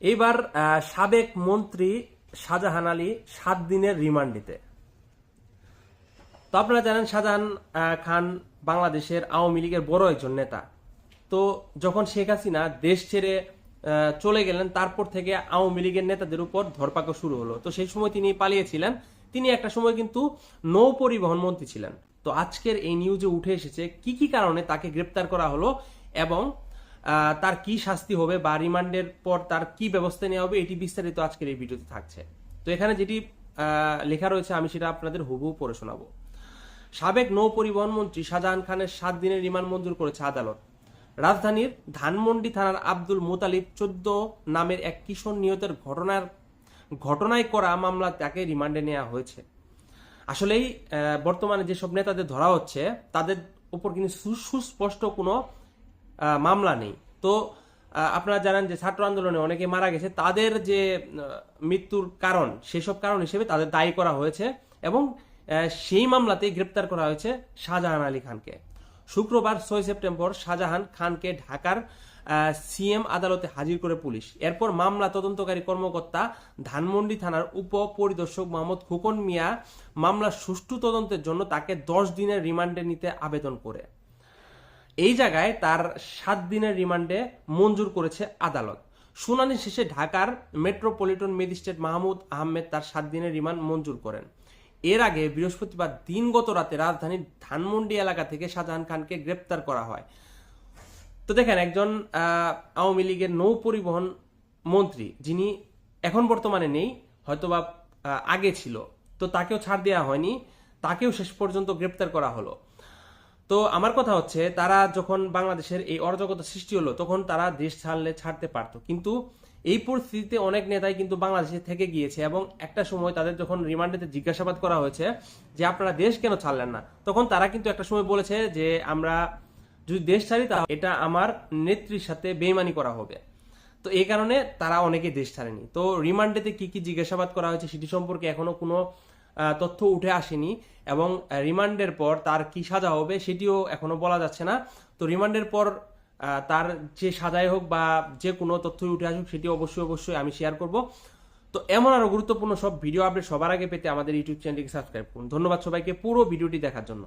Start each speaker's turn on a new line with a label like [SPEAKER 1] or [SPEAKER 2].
[SPEAKER 1] এইবার সাবেক মন্ত্রী শাহজাহান আলী 7 দিনের রিমান্ডিতে। তো আপনারা জানেন শাহজাহান খান বাংলাদেশের আওয়ামী লীগের বড় একজন নেতা। তো যখন শেখ হাসিনা দেশ ছেড়ে চলে গেলেন, তারপর থেকে আওয়ামী লীগের নেতাদের উপর ধরপাকড় শুরু হলো। তো সেই সময় তিনি পালিয়েছিলেন। তিনি একটা সময় কিন্তু নৌ পরিবহন মন্ত্রী ছিলেন। তো আজকের এই নিউজে উঠে এসেছে কি কি কারণে তাকে গ্রেপ্তার করা হলো এবং তার কি শাস্তি হবে বা রিমান্ডের পর তার কি ব্যবস্থা নেওয়া হবে, এটি বিস্তারিত আজকের এই ভিডিওতে থাকছে। তো এখানে যেটি লেখা রয়েছে আমি সেটা আপনাদের হুবহু পড়ে শোনাবো। সাবেক নৌ পরিবহন মন্ত্রী শাহজাহান খানের 7 দিনের রিমান্ড মঞ্জুর করেছে আদালত। রাজধানীর ধানমন্ডি থানার আব্দুল মোতালিব 14 নামের এক কিশোর নিহতের ঘটনায় করা মামলা তাকে রিমান্ডে নেওয়া হয়েছে। আসলেই বর্তমানে যেসব নেতাদের ধরা হচ্ছে তাদের উপর কিন্তু সুস্পষ্ট কোনো মামলা নেই। তো আপনারা জানেন যে ছাত্র আন্দোলনে অনেকে মারা গেছে, তাদের যে মৃত্যুর কারণ সেসব কারণ হিসেবে তাদের দায়ী করা হয়েছে এবং সেই মামলাতেই গ্রেপ্তার করা হয়েছে শাহজাহান আলী খানকে। শুক্রবার 6 সেপ্টেম্বর শাহজাহান খানকে ঢাকার সিএম আদালতে হাজির করে পুলিশ। এরপর মামলা তদন্তকারী কর্মকর্তা ধানমন্ডি থানার উপ পরিদর্শক মোহাম্মদ খোকন মিয়া মামলার সুষ্ঠু তদন্তের জন্য তাকে 10 দিনের রিমান্ডে নিতে আবেদন করে এই জায়গায় তার 7 দিনের রিমান্ডে মঞ্জুর করেছে আদালত। শুনানি শেষে ঢাকার মেট্রোপলিটন ম্যাজিস্ট্রেট মাহমুদ আহমেদ তার 7 দিনের রিমান্ড মঞ্জুর করেন। এর আগে বৃহস্পতিবার দিনগত রাতে রাজধানীর ধানমন্ডি এলাকা থেকে শাহজাহান খানকে গ্রেপ্তার করা হয়। তো দেখেন, একজন আওয়ামী লীগের নৌ পরিবহন মন্ত্রী যিনি এখন বর্তমানে নেই, হয়তোবা আগে ছিল, তো তাকেও ছাড় দেওয়া হয়নি, তাকেও শেষ পর্যন্ত গ্রেপ্তার করা হলো। তো আমার কথা হচ্ছে, তারা যখন বাংলাদেশের এই অরাজকতা সৃষ্টি হলো তখন তারা দেশ ছাড়তে পারতো, কিন্তু এই পরিস্থিতিতে অনেক নেতাই কিন্তু বাংলাদেশে থেকে গিয়েছে এবং একটা সময় তাদের যখন রিমান্ডেতে জিজ্ঞাসাবাদ করা হয়েছে যে আপনারা দেশ কেন ছাড়লেন না, তখন তারা কিন্তু একটা সময় বলেছে যে আমরা যদি দেশ ছাড়ি তাহলে এটা আমার নেত্রীর সাথে বেইমানি করা হবে। তো এই কারণে তারা অনেকে দেশ ছাড়েনি। তো রিমান্ডেতে কি কি জিজ্ঞাসাবাদ করা হয়েছে সেটি সম্পর্কে এখনো কোনো তথ্য উঠে আসেনি এবং রিমান্ডের পর তার কি সাজা হবে সেটিও এখনো বলা যাচ্ছে না। তো রিমান্ডের পর তার যে সাজাই হোক বা যে কোনো তথ্যই উঠে আসুক সেটি অবশ্যই আমি শেয়ার করব। তো এমন আরো গুরুত্বপূর্ণ সব ভিডিও আপডেট সবার আগে পেতে আমাদের ইউটিউব চ্যানেলটিকে সাবস্ক্রাইব করুন। ধন্যবাদ সবাইকে পুরো ভিডিওটি দেখার জন্য।